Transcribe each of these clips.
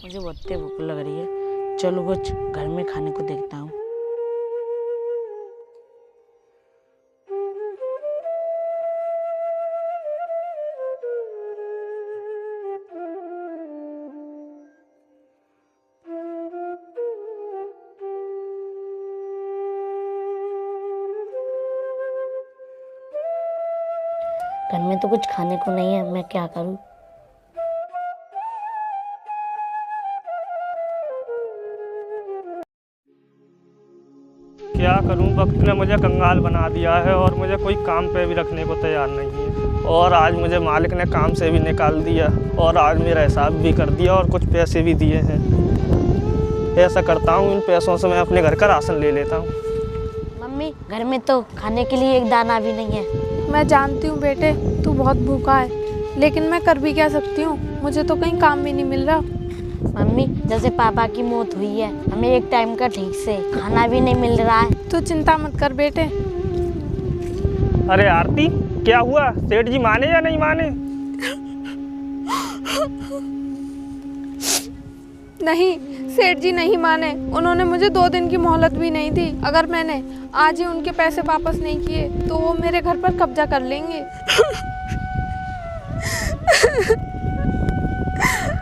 मुझे बहुत तेज भूख लग रही है। चलो कुछ घर में खाने को देखता हूँ। घर में तो कुछ खाने को नहीं है, मैं क्या करूँ। क्या करूं, वक्त ने मुझे कंगाल बना दिया है और मुझे कोई काम पे भी रखने को तैयार नहीं है। और आज मुझे मालिक ने काम से भी निकाल दिया और आज मेरा हिसाब भी कर दिया और कुछ पैसे भी दिए हैं। ऐसा करता हूं, इन पैसों से मैं अपने घर का राशन ले लेता हूं। मम्मी, घर में तो खाने के लिए एक दाना भी नहीं है। मैं जानती हूँ बेटे, तू बहुत भूखा है, लेकिन मैं कर भी क्या सकती हूँ। मुझे तो कहीं काम भी नहीं मिल रहा। मम्मी, जैसे पापा की मौत हुई है, हमें एक टाइम का ठीक से खाना भी नहीं मिल रहा है। तू चिंता मत कर बेटे। अरे आरती, क्या हुआ? सेठ जी माने या नहीं माने? नहीं, सेठ जी नहीं माने। उन्होंने मुझे 2 दिन की मोहलत भी नहीं दी। अगर मैंने आज ही उनके पैसे वापस नहीं किए तो वो मेरे घर पर कब्जा कर लेंगे।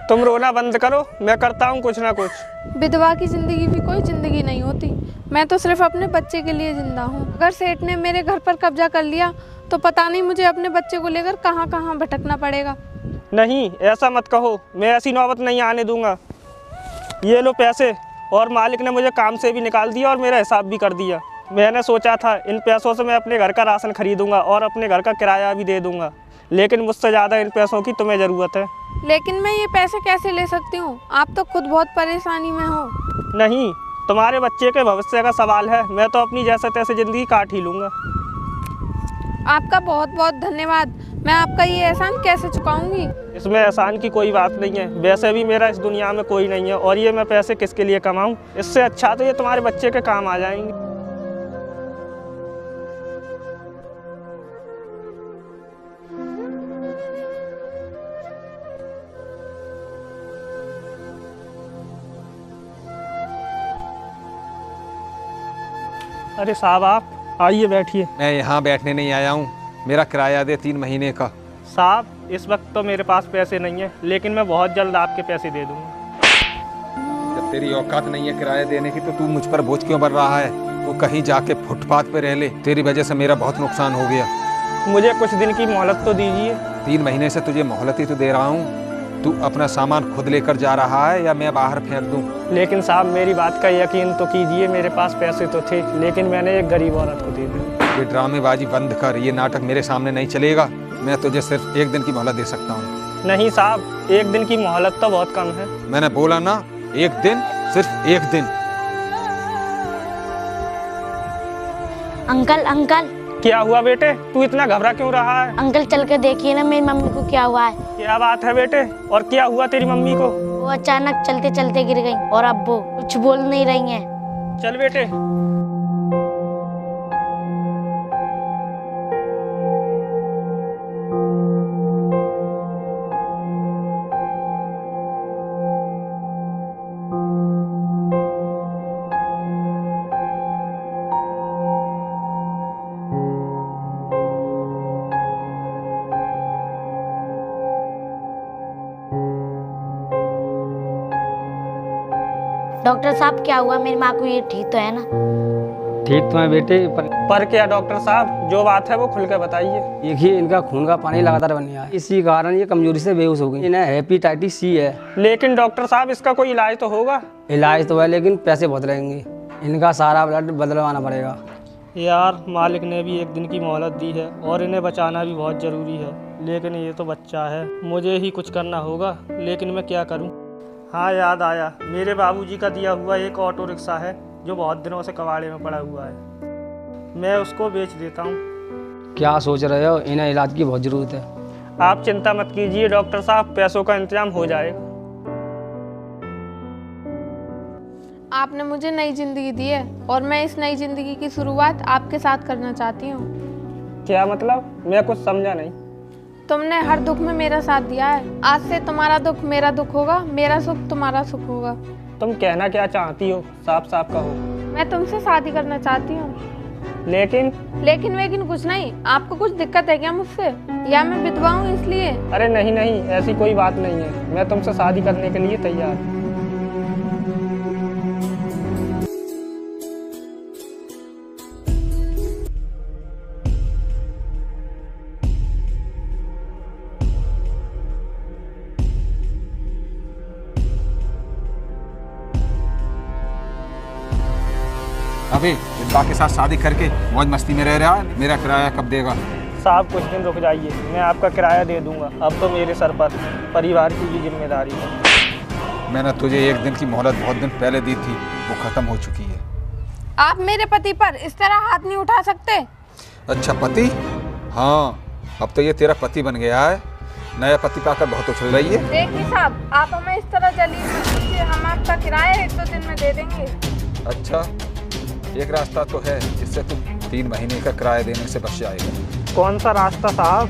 तुम रोना बंद करो, मैं करता हूँ कुछ ना कुछ। विधवा की जिंदगी भी कोई जिंदगी नहीं होती। मैं तो सिर्फ अपने बच्चे के लिए जिंदा हूँ। अगर सेठ ने मेरे घर पर कब्जा कर लिया तो पता नहीं मुझे अपने बच्चे को लेकर कहाँ कहाँ भटकना पड़ेगा। नहीं, ऐसा मत कहो, मैं ऐसी नौबत नहीं आने दूंगा। ये लो पैसे, और मालिक ने मुझे काम से भी निकाल दिया और मेरा हिसाब भी कर दिया। मैंने सोचा था इन पैसों से मैं अपने घर का राशन खरीदूंगा और अपने घर का किराया भी दे दूंगा, लेकिन मुझसे ज़्यादा इन पैसों की तुम्हें ज़रूरत है। लेकिन मैं ये पैसे कैसे ले सकती हूँ? आप तो खुद बहुत परेशानी में हो। नहीं, तुम्हारे बच्चे के भविष्य का सवाल है। मैं तो अपनी जैसे तैसे ज़िंदगी काट ही लूँगा। आपका बहुत बहुत धन्यवाद। मैं आपका ये एहसान कैसे चुकाऊंगी? इसमें एहसान की कोई बात नहीं है। वैसे भी मेरा इस दुनिया में कोई नहीं है और ये मैं पैसे किसके लिए कमाऊँ? इससे अच्छा तो ये तुम्हारे बच्चे के काम आ जाएंगे। अरे साहब, आप आइए, बैठिए। मैं यहाँ बैठने नहीं आया हूँ। मेरा किराया दे 3 महीने का। साहब, इस वक्त तो मेरे पास पैसे नहीं है, लेकिन मैं बहुत जल्द आपके पैसे दे दूंगा। जब तेरी औकात नहीं है किराया देने की तो तू मुझ पर बोझ क्यों बढ़ रहा है? तू कहीं जाके फुटपाथ पे रह ले। तेरी वजह से मेरा बहुत नुकसान हो गया। मुझे कुछ दिन की मोहलत तो दीजिए। 3 महीने से तुझे मोहलत ही तो दे रहा हूँ। तू अपना सामान खुद लेकर जा रहा है या मैं बाहर फेंक दूँ? लेकिन साहब, मेरी बात का यकीन तो कीजिए, मेरे पास पैसे तो थे, लेकिन मैंने एक गरीब औरत को दे दिए। ये ड्रामेबाजी बंद कर। ये नाटक मेरे सामने नहीं चलेगा। मैं तुझे सिर्फ 1 दिन की मोहलत दे सकता हूँ। नहीं साहब, 1 दिन की मोहलत तो बहुत कम है। मैंने बोला ना, 1 दिन, सिर्फ 1 दिन। Uncle, uncle. क्या हुआ बेटे? तू इतना घबरा क्यों रहा है? अंकल, चल के देखिए ना मेरी मम्मी को क्या हुआ है। क्या बात है बेटे? और क्या हुआ तेरी मम्मी को? वो अचानक चलते चलते गिर गई और अब वो कुछ बोल नहीं रही हैं। चल बेटे। डॉक्टर साहब, क्या हुआ? मेरी माँ को ये ठीक तो है ना? ठीक तो है बेटे, पर क्या डॉक्टर साहब, जो बात है वो खुल के बताइए। एक ही इनका खून का पानी लगातार बन गया है। इसी कारण ये कमजोरी से बेहोश हो गई। इन्हें हेपेटाइटिस सी है। लेकिन डॉक्टर साहब, इसका कोई इलाज तो होगा? इलाज तो है, लेकिन पैसे बहुत रहेंगे। इनका सारा ब्लड बदलवाना पड़ेगा। यार, मालिक ने भी 1 दिन की मोहलत दी है और इन्हें बचाना भी बहुत ज़रूरी है, लेकिन ये तो बच्चा है। मुझे ही कुछ करना होगा, लेकिन मैं क्या करूं? हाँ, याद आया, मेरे बाबूजी का दिया हुआ एक ऑटो रिक्शा है जो बहुत दिनों से कबाड़े में पड़ा हुआ है। मैं उसको बेच देता हूँ। क्या सोच रहे हो? इन्हें इलाज की बहुत ज़रूरत है। आप चिंता मत कीजिए डॉक्टर साहब, पैसों का इंतजाम हो जाएगा। आपने मुझे नई जिंदगी दी है और मैं इस नई जिंदगी की शुरुआत आपके साथ करना चाहती हूँ। क्या मतलब? मैं कुछ समझा नहीं। तुमने हर दुख में मेरा साथ दिया है। आज से तुम्हारा दुख मेरा दुख होगा, मेरा सुख तुम्हारा सुख होगा। तुम कहना क्या चाहती हो, साफ साफ कहो। मैं तुमसे शादी करना चाहती हूँ। लेकिन लेकिन कुछ नहीं। आपको कुछ दिक्कत है क्या मुझसे, या मैं विधवा हूँ इसलिए? अरे नहीं नहीं, ऐसी कोई बात नहीं है। मैं तुमसे शादी करने के लिए तैयार हूँ। अभी विधवा के साथ शादी करके मौज मस्ती में रह रहा है। मेरा किराया कब देगा? साहब कुछ दिन रुक जाइए, मैं आपका किराया दे दूंगा। अब तो मेरे सर पर परिवार की भी जिम्मेदारी है। मैंने तुझे एक दिन की मोहलत बहुत दिन पहले दी थी, वो खत्म हो चुकी है। आप मेरे पति पर इस तरह हाथ नहीं उठा सकते। अच्छा पति? हाँ, अब तो ये तेरा पति बन गया है। नया पति पाकर बहुत उछल रही है। देखिए साहब, आप हमें इस तरह जलील मत कीजिए। हम आपका किराया 1-2 दिन में दे देंगे। अच्छा, एक रास्ता तो है जिससे तू 3 महीने का किराया देने से बच जाएगा। कौन सा रास्ता साहब?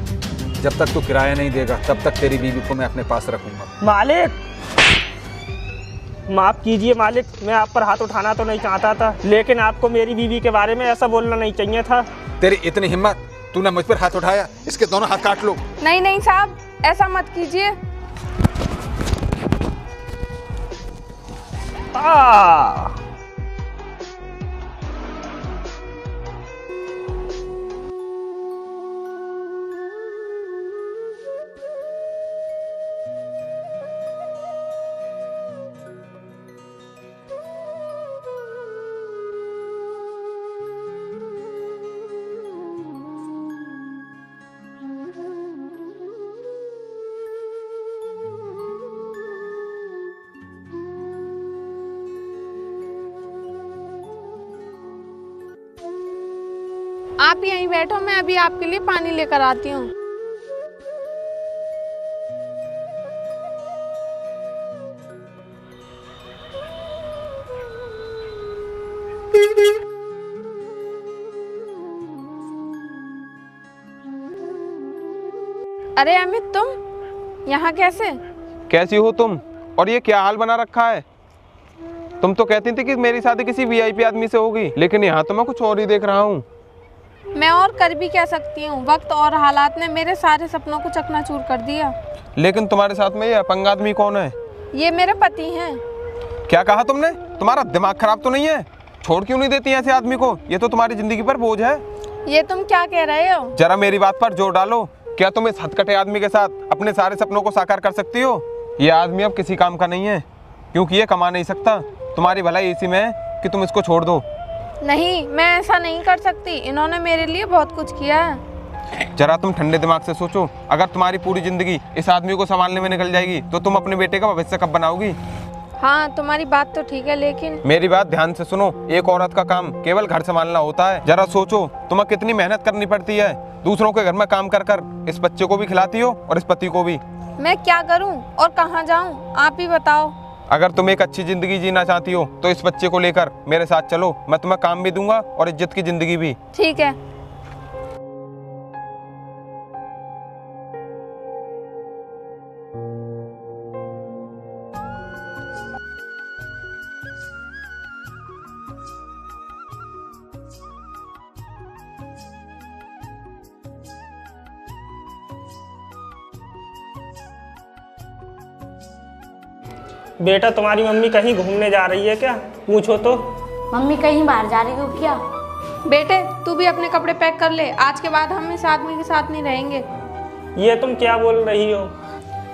जब तक तू किराया नहीं देगा तब तक तेरी बीवी को मैं अपने पास रखूंगा। मालिक, माफ कीजिए मालिक, मैं आप पर हाथ उठाना तो नहीं चाहता था, लेकिन आपको मेरी बीवी के बारे में ऐसा बोलना नहीं चाहिए था। तेरी इतनी हिम्मत, तूने मुझ पर हाथ उठाया, इसके दोनों हाथ काट लो। नहीं नहीं साहब, ऐसा मत कीजिए। आप यहीं बैठो, मैं अभी आपके लिए पानी लेकर आती हूँ। अरे अमित, तुम यहाँ कैसे? कैसी हो तुम, और ये क्या हाल बना रखा है? तुम तो कहती थी कि मेरी शादी किसी वीआईपी आदमी से होगी, लेकिन यहाँ तो मैं कुछ और ही देख रहा हूँ। मैं और कर भी क्या सकती हूँ, वक्त और हालात ने मेरे सारे सपनों को चकनाचूर कर दिया। लेकिन तुम्हारे साथ में ये अपंग आदमी कौन है? ये मेरे पति हैं। क्या कहा तुमने? तुम्हारा दिमाग खराब तो नहीं है? छोड़ क्यों नहीं देती ऐसे आदमी को? ये तो तुम्हारी जिंदगी पर बोझ है। ये तुम क्या कह रहे हो? जरा मेरी बात पर जोर डालो। क्या तुम इस हथकटे आदमी के साथ अपने सारे सपनों को साकार कर सकती हो? ये आदमी अब किसी काम का नहीं है, क्योंकि ये कमा नहीं सकता। तुम्हारी भलाई इसी में है कि तुम इसको छोड़ दो। नहीं, मैं ऐसा नहीं कर सकती। इन्होंने मेरे लिए बहुत कुछ किया है। जरा तुम ठंडे दिमाग से सोचो, अगर तुम्हारी पूरी जिंदगी इस आदमी को संभालने में निकल जाएगी तो तुम अपने बेटे का भविष्य कब बनाओगी? हाँ, तुम्हारी बात तो ठीक है, लेकिन मेरी बात ध्यान से सुनो। एक औरत का काम केवल घर संभालना होता है। जरा सोचो, तुम्हें कितनी मेहनत करनी पड़ती है। दूसरों के घर में काम कर कर इस बच्चे को भी खिलाती हो और इस पति को भी। मैं क्या करूं और कहाँ जाऊं, आप ही बताओ। अगर तुम एक अच्छी जिंदगी जीना चाहती हो तो इस बच्चे को लेकर मेरे साथ चलो। मैं तुम्हें काम भी दूंगा और इज्जत की जिंदगी भी। ठीक है। बेटा, तुम्हारी मम्मी कहीं घूमने जा रही है क्या? पूछो तो। मम्मी कहीं बाहर जा रही हो क्या? बेटे, तू भी अपने कपड़े पैक कर ले। आज के बाद हम इस आदमी के साथ नहीं रहेंगे। ये तुम क्या बोल रही हो?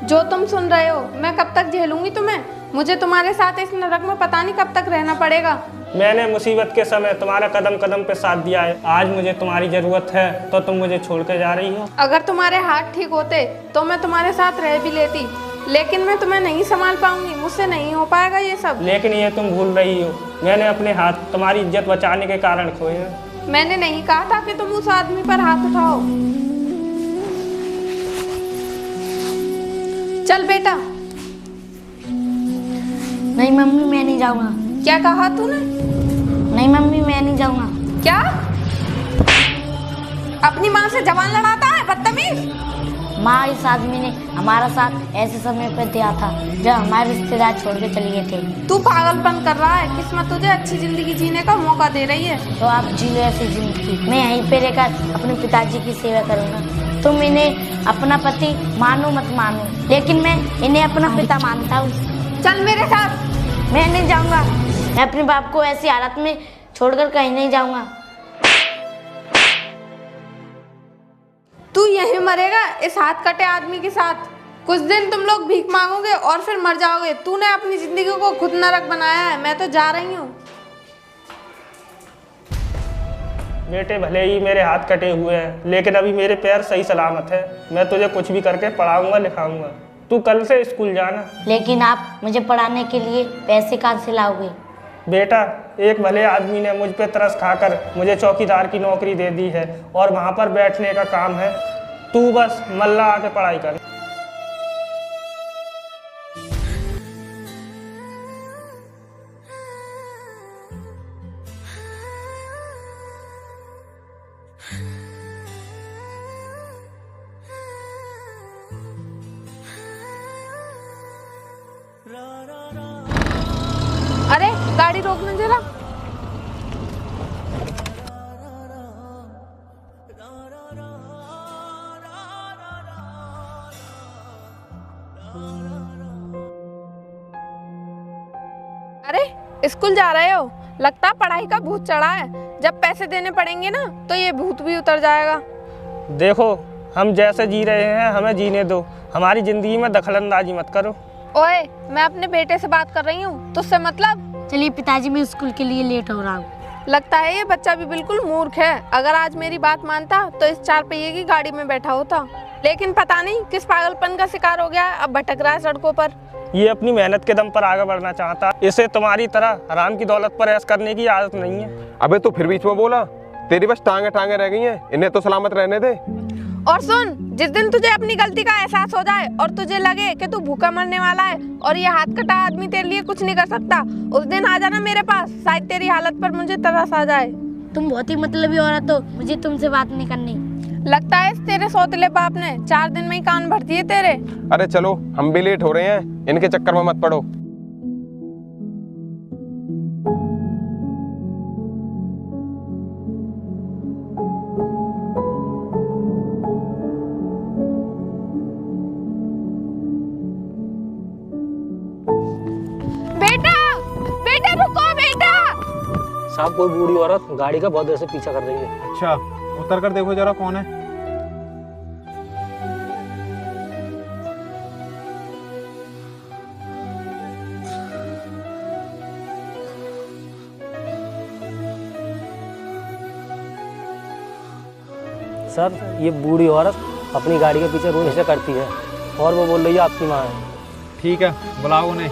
जो तुम सुन रहे हो, मैं कब तक झेलूंगी तुम्हें? मुझे तुम्हारे साथ इस नरक में पता नहीं कब तक रहना पड़ेगा। मैंने मुसीबत के समय तुम्हारा कदम कदम पे साथ दिया है। आज मुझे तुम्हारी जरूरत है तो तुम मुझे छोड़ के जा रही हो? अगर तुम्हारे हाथ ठीक होते तो मैं तुम्हारे साथ रह भी लेती, लेकिन मैं तुम्हें नहीं संभाल पाऊंगी। मुझसे नहीं हो पाएगा ये सब। लेकिन ये तुम भूल रही हो, मैंने अपने हाथ तुम्हारी इज्जत बचाने के कारण खोए हैं। मैंने नहीं कहा था कि तुम उस आदमी पर हाथ उठाओ। चल बेटा। नहीं मम्मी, मैं नहीं जाऊंगा। क्या कहा तूने? नहीं मम्मी, मैं नहीं जाऊंगा। क्या? अपनी माँ से जबान लड़ाता है, बदतमीज। माँ इस आदमी ने हमारा साथ ऐसे समय पर दिया था जब हमारे रिश्तेदार छोड़ के चले गए थे। तू पागलपन कर रहा है, किस्मत तुझे अच्छी जिंदगी जीने का मौका दे रही है। तो आप जी लो ऐसी जिंदगी। मैं यहीं पे रहकर अपने पिताजी की सेवा करूँगा। तुम इन्हें अपना पति मानो मत मानो, लेकिन मैं इन्हें अपना पिता मानता हूँ। चल मेरे साथ। मैं नहीं जाऊँगा। मैं अपने बाप को ऐसी हालत में छोड़कर कहीं नहीं जाऊँगा। तू यहीं मरेगा इस हाथ कटे आदमी के साथ। कुछ दिन तुम लोग भीख मांगोगे और फिर मर जाओगे। तूने अपनी जिंदगी को खुद नरक बनाया है। मैं तो जा रही हूँ। बेटे भले ही मेरे हाथ कटे हुए हैं, लेकिन अभी मेरे पैर सही सलामत है। मैं तुझे कुछ भी करके पढ़ाऊंगा लिखाऊंगा। तू कल से स्कूल जाना। लेकिन आप मुझे पढ़ाने के लिए पैसे कहाँ से लाओगे? बेटा, एक भले आदमी ने मुझ पे तरस खाकर मुझे चौकीदार की नौकरी दे दी है और वहाँ पर बैठने का काम है। तू बस मल्ला आके पढ़ाई कर। अरे गाड़ी रोकना जरा। अरे स्कूल जा रहे हो? लगता है पढ़ाई का भूत चढ़ा है। जब पैसे देने पड़ेंगे ना तो ये भूत भी उतर जाएगा। देखो, हम जैसे जी रहे हैं हमें जीने दो। हमारी जिंदगी में दखलंदाजी मत करो। ओए, मैं अपने बेटे से बात कर रही हूँ, तुझसे मतलब। चलिए पिताजी, मैं स्कूल के लिए लेट हो रहा हूँ। लगता है ये बच्चा भी बिल्कुल मूर्ख है। अगर आज मेरी बात मानता तो इस 4 पहिए की गाड़ी में बैठा होता, लेकिन पता नहीं किस पागलपन का शिकार हो गया है। अब भटक रहा है सड़कों पर। ये अपनी मेहनत के दम पर आगे बढ़ना चाहता। इसे तुम्हारी तरह हराम की दौलत पर ऐश करने की आदत नहीं है। अबे तू फिर बीच में बोला। तेरी बस टांगे टांगे रह गई हैं, इन्हें तो सलामत रहने दे। और सुन, जिस दिन तुझे अपनी गलती का एहसास हो जाए और तुझे लगे कि तू भूखा मरने वाला है और ये हाथ कटा आदमी तेरे लिए कुछ नहीं कर सकता, उस दिन आ जाना मेरे पास। शायद तेरी हालत पर मुझे तरस आ जाए। तुम बहुत ही मतलबी औरत हो, मुझे तुमसे बात नहीं करनी। लगता है इस तेरे सौतेले बाप ने 4 दिन में ही कान भर दिए तेरे। अरे चलो, हम भी लेट हो रहे हैं, इनके चक्कर में मत पड़ो। साहब, कोई बूढ़ी औरत गाड़ी का बहुत देर से पीछा कर रही है। अच्छा, उतर कर देखो जरा कौन है। सर, ये बूढ़ी औरत अपनी गाड़ी के पीछे रोज ऐसे करती है और वो बोल रही है आपकी माँ है। ठीक है, बुलाओ उन्हें।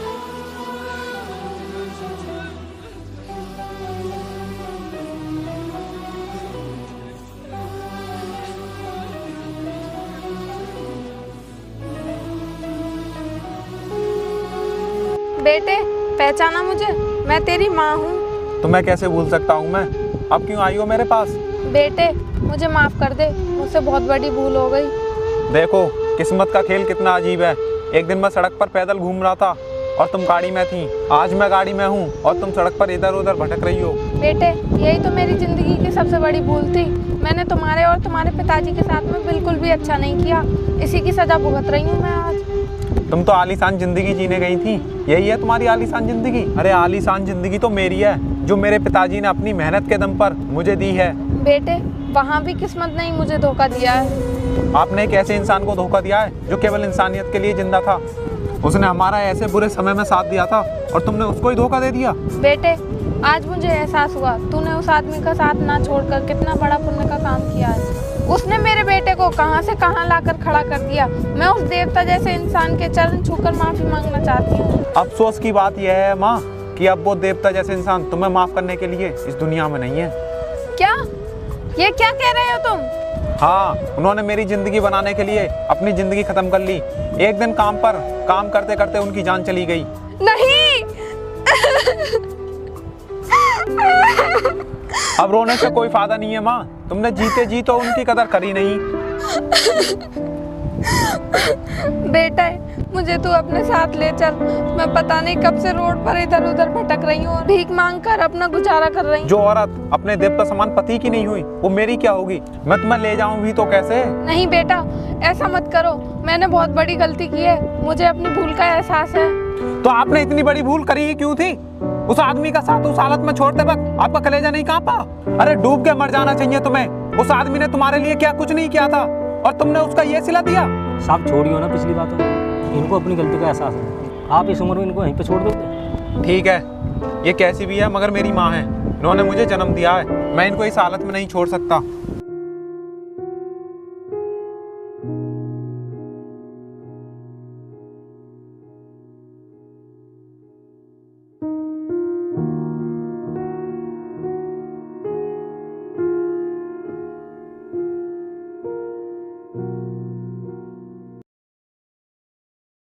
बेटे, पहचाना मुझे? मैं तेरी माँ हूँ। तो मैं कैसे भूल सकता हूँ मैं? अब क्यों आई हो मेरे पास? बेटे, मुझे माफ कर दे, मुझसे बहुत बड़ी भूल हो गई। देखो, किस्मत का खेल कितना अजीब है। एक दिन मैं सड़क पर पैदल घूम रहा था और तुम गाड़ी में थी। आज मैं गाड़ी में हूँ और तुम सड़क पर इधर उधर भटक रही हो। बेटे, यही तो मेरी जिंदगी की सबसे बड़ी भूल थी। मैंने तुम्हारे और तुम्हारे पिताजी के साथ में बिल्कुल भी अच्छा नहीं किया। इसी की सजा भुगत रही हूँ मैं आज। तुम तो आलीशान जिंदगी जीने गई थी। यही है तुम्हारी आलीशान जिंदगी? अरे आलीशान जिंदगी तो मेरी है, जो मेरे पिताजी ने अपनी मेहनत के दम पर मुझे दी है। बेटे, वहाँ भी किस्मत ने ही मुझे धोखा दिया है। आपने एक ऐसे इंसान को धोखा दिया है जो केवल इंसानियत के लिए जिंदा था। उसने हमारा ऐसे बुरे समय में साथ दिया था और तुमने उसको ही धोखा दे दिया। बेटे, आज मुझे एहसास हुआ तूने उस आदमी का साथ ना छोड़कर कितना बड़ा पुण्य का काम किया है। उसने मेरे बेटे को कहां से कहां लाकर खड़ा कर दिया। मैं उस देवता जैसे इंसान के चरण छूकर माफी मांगना चाहती हूँ। अफसोस की बात यह है माँ कि अब वो देवता जैसे इंसान तुम्हें माफ करने के लिए इस दुनिया में नहीं है। क्या? ये क्या कह रहे हो तुम? हाँ, उन्होंने मेरी जिंदगी बनाने के लिए अपनी जिंदगी खत्म कर ली। एक दिन काम करते करते उनकी जान चली गई। नहीं। अब रोने से कोई फायदा नहीं है माँ। तुमने जीते जी तो उनकी कदर करी नहीं। बेटा मुझे तू अपने साथ ले चल। मैं पता नहीं कब से रोड पर इधर उधर भटक रही हूँ और भीख मांग कर अपना गुजारा कर रही हूँ। जो औरत अपने देवता समान पति की नहीं हुई वो मेरी क्या होगी? मैं तुम्हें ले जाऊं भी तो कैसे? नहीं बेटा, ऐसा मत करो। मैंने बहुत बड़ी गलती की है, मुझे अपनी भूल का एहसास है। तो आपने इतनी बड़ी भूल करी ही क्यों थी? उस आदमी का साथ उस हालत में छोड़ते वक्त आपका कलेजा नहीं कांपा? अरे डूब के मर जाना चाहिए तुम्हें। उस आदमी ने तुम्हारे लिए क्या कुछ नहीं किया था और तुमने उसका ये सिला दिया। साहब छोड़ियो ना पिछली बातों को, इनको अपनी गलती का एहसास है। आप इस उम्र में इनको यहीं पे छोड़ दोगे? ठीक है, ये कैसी भी है मगर मेरी माँ है, इन्होंने मुझे जन्म दिया है, मैं इनको इस हालत में नहीं छोड़ सकता।